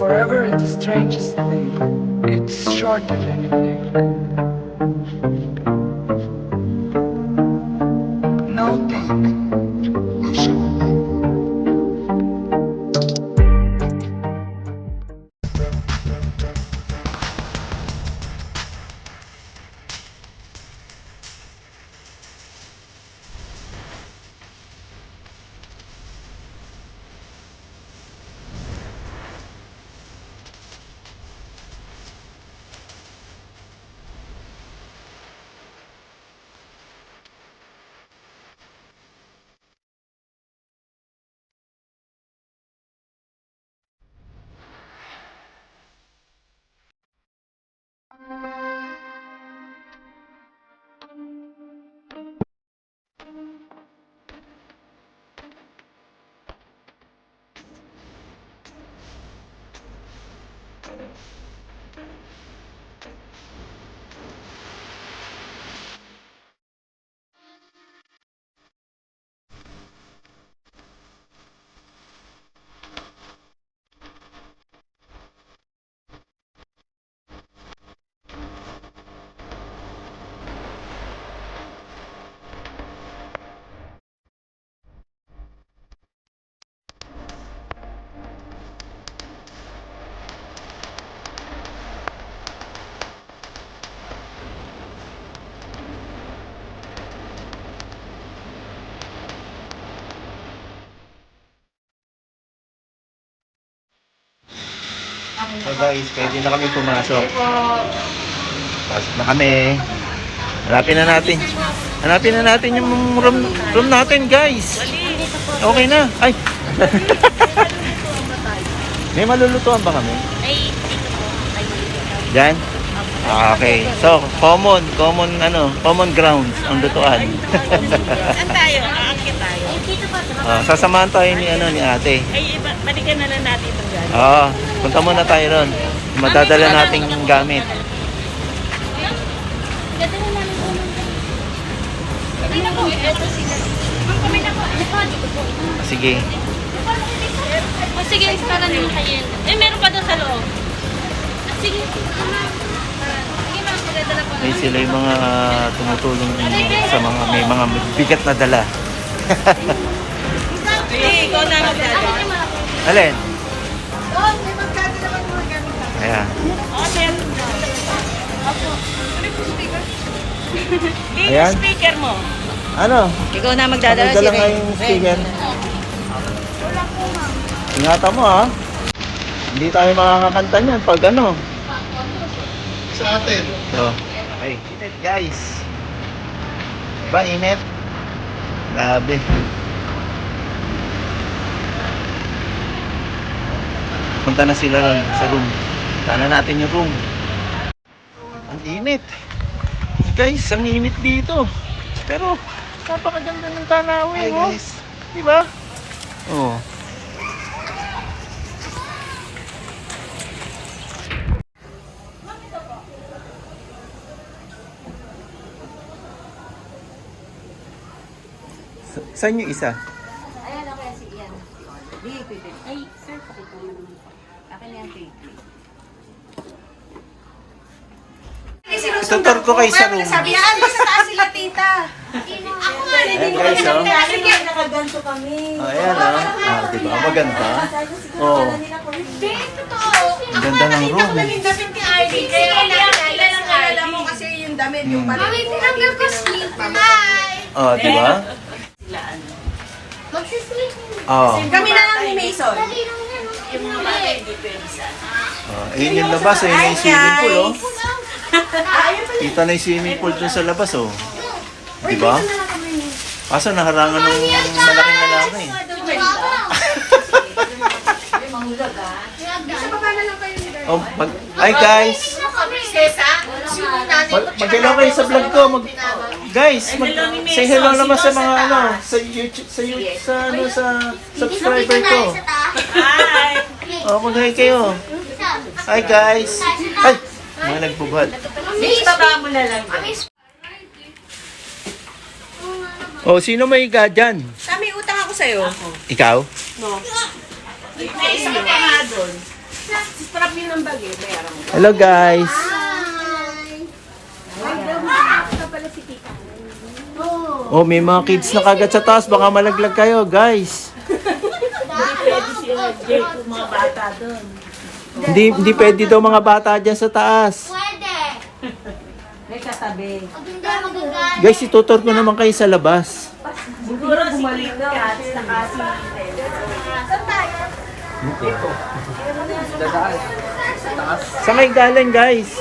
Forever is the strangest thing. It's shorter than you think. No think. So guys, pwede na kami pumasok. Pasok na kami. Hanapin na natin yung room natin, guys. Okay na. Ay. May malulutuan ba kami? Ay, dito po. Ay, malulutuan. Diyan? Okay. So, common grounds ang lutuan. Saan tayo? Aakit tayo. Ay, dito pa. Sasamahan tayo ni ate. Ay, balikan na lang natin itong gano'n. Punta muna tayo ron. Madadala nating gamit. Dadala namin po. Hindi na po. Ito sila. Ma'am, kami na po. Ito, dito po. Sige. Sige, para naman kayo. Meron pa doon sa loob. Sige, May sila yung mga tumutulong sa mga may mga bigat na dala. Ikaw na magdadala. Alin? Oh, may magdadala naman mga gamit. Ayan. Ayan. Speaker mo. Ano? Ikaw na magdadala Dala nga yung speaker. Ingatan mo ha. Hindi tayo makakakanta niyan pag ano. Sa atin. So, okay. Init guys. Diba init? Grabe. Punta na sila sa room. Punta na natin yung room. Ang init. Guys, ang init dito. Pero, napakaganda ng tanawin. Hi Oh. guys. Diba? Oo. Saan yung isa? Ayan ako yan si Ian. Di, pwede. Ay, sir, pakita mo naman po. Akin yan, pwede. Tutor ko kayo sa room. Sabihan mo sa taas sila, tita. Ako nga, Ayan guys, oh. Kasi nakaganto kami. Oh, ayan oh. Diba? Maganda. Oh. Hindi, totoo. Ang ganda ng room. Damit ni Ivy. Kaya kilala lang alala mo kasi yung damit yung pala. Mami, tinanggal ko sleep. Hi! Oh, diba? Magsisleep. Oh. Kami na lang ni Mason. Dali lang yan. Yung mga bata hindi pwede sa Oh, ayun yung labas, ayun yung swimming pool, oh. Ayun pala. Kita na yung swimming pool dun sa labas, oh. Diba? Kaso naharangan ng malaking lalaki. Sa baba na lang kayo nila. Oh, hi guys! Mag-hello kayo sa vlog ko. Guys, say hello naman sa mga ano, sa YouTube, sa subscriber ko. Hi. Oh, mag-hi kayo. Hi guys. Ay, mga nagbubad. Baba mo na lang. Oh, sino may higa dyan? Kami utang ako sa'yo. Ikaw? No. May isa ka pa nga doon. Strap yun ng bag eh. Bayaran mo. Hello guys. Oh, may mga kids na kagad sa taas. Baka malaglag kayo, guys. Pwede sila Jake yung mga bata doon. Hindi pwede daw mga bata dyan sa taas. Pwede. May katabi. Maganda, maganda. Guys, itutur ko naman kayo sa labas. Siguro bumalik ka at nakasi. Saan kayo galing, guys?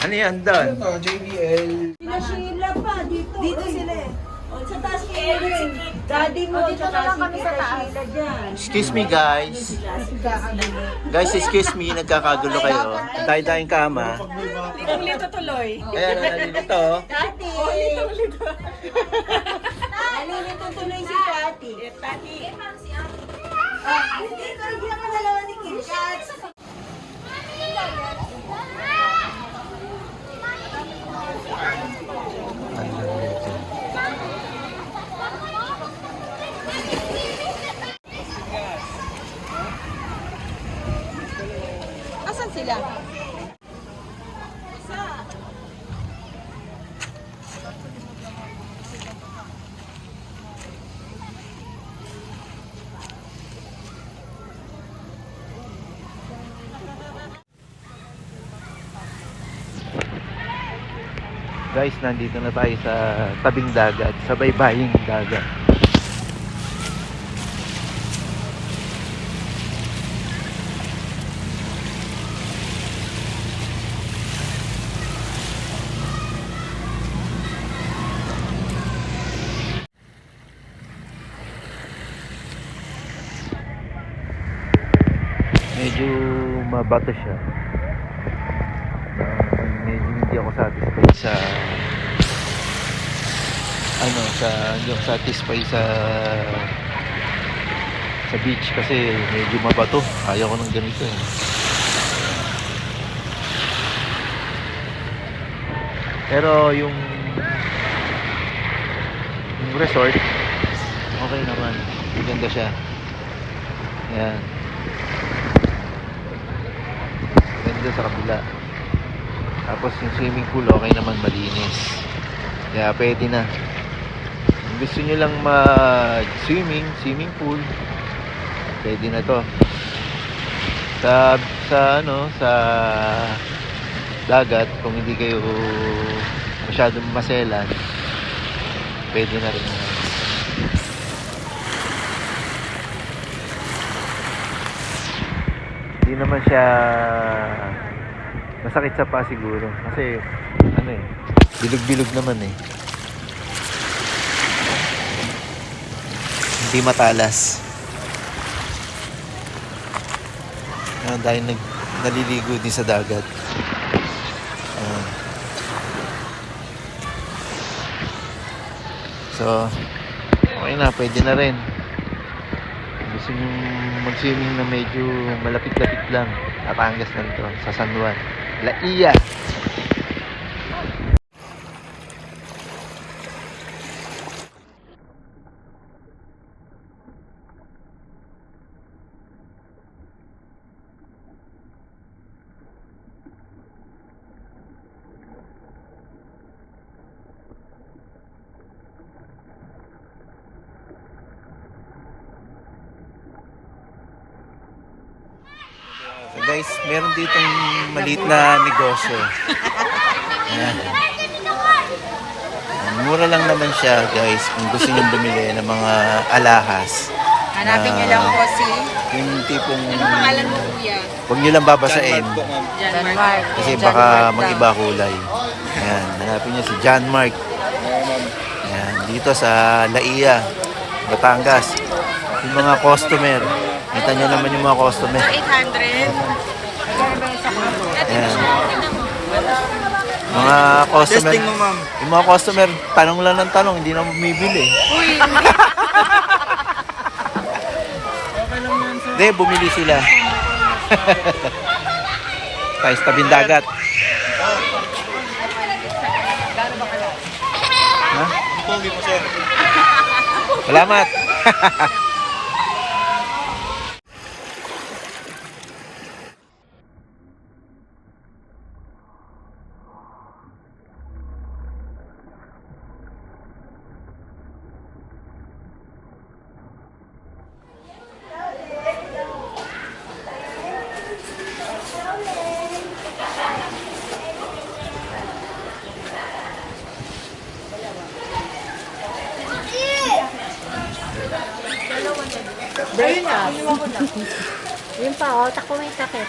Ano yan doon? Ito, JBL. Sheila pa, dito. Dito sila eh. O, sa taas ni Erin. Daddy mo, dito na lang kami sa taas. Sheila dyan. Excuse me, guys. Guys, excuse me. Nagkakagulo kayo. Tayo tayong kama. Litong-lito tuloy. Ayan, nalilito. Tati! Nalilito tuloy si Tati. Tati. Hindi, karagyan mo dalawa ni Kim Shots. Asan sila? Guys, nandito na tayo sa tabing dagat, sa baybaying dagat. Medyo mabato siya. Medyo hindi ako satisfied sa hindi ako satisfied sa beach kasi medyo mabato. Ayaw ko ng ganito eh. Pero yung resort okay naman. Maganda siya. Ayan. Ganda sa kabila. Tapos yung swimming pool okay naman, malinis. Kaya pwede na. Kung gusto nyo lang swimming pool, pwede na to. Sa dagat, kung hindi kayo masyadong maselan, pwede na rin. Hindi naman siya masakit sa pa siguro kasi bilog-bilog naman eh. Hindi matalas. Dahil naliligo din sa dagat. So okay na, pwede na rin. Gusto nyo mag-swimming na medyo malapit-lapit lang, Batangas na ito, sa San Juan, Laia. So guys, meron ditong maliit na negosyo. Ayan. Mura lang naman siya guys kung gusto nyo bumili ng mga alahas. Hanapin niyo lang po si... Yung tipong... Ano pangalan mo, kuya? Huwag nyo lang babasain. John Mark. Kasi baka mag-iba kulay. Ayan, hanapin nyo si John Mark. Ayan, dito sa Laia, Batangas. Yung mga customer. Kita nyo naman yung mga customer. 800. Ayan. Mga customer. Testing mo, ma'am. Yung mga customer, tanong lang ng tanong, hindi na bumibili. Uy, Hindi, bumili sila. Tayo sa tabing dagat. Ha? Pogi po, sir. Salamat. Yun pa, otak ko may sakit.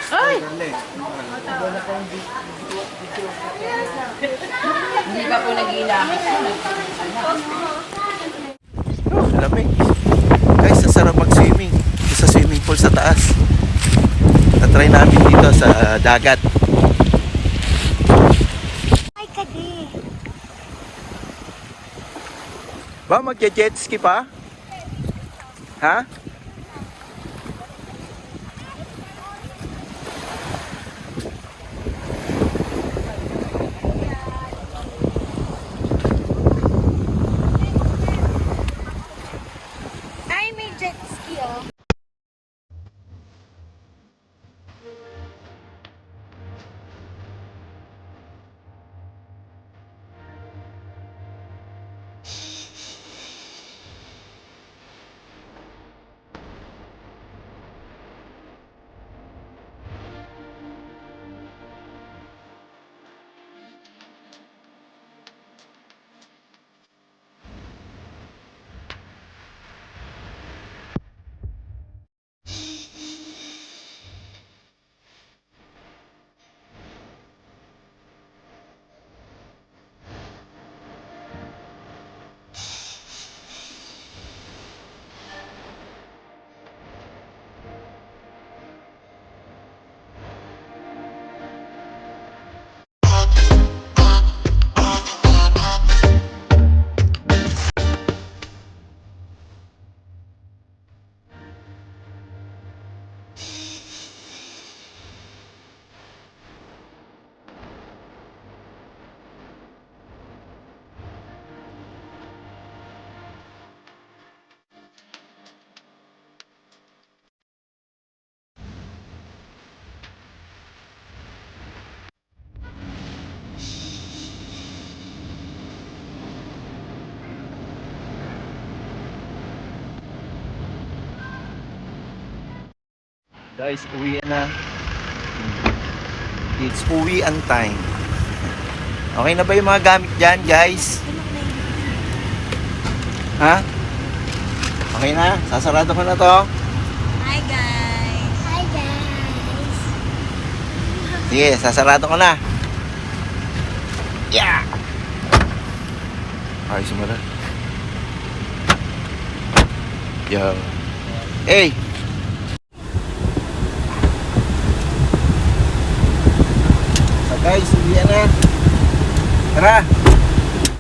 hindi pa po nag-iilangan. Lamig. Guys, ang sarap mag-swimming. Dito sa swimming pool sa taas. Na-try namin dito sa dagat. Ay, kadi. Ba, magje-jet ski pa? Ha? Ay, may jet ski, oh. Guys, uwi na. It's uwian time. Okay na ba yung mga gamit dyan, guys? Ha? Okay na? Sasarado ko na to. Hi guys! Hi guys! Sige, sasarado ko na. Yeah! Ay, sumara. Yo. Hey! So guys, uwi na. Tara!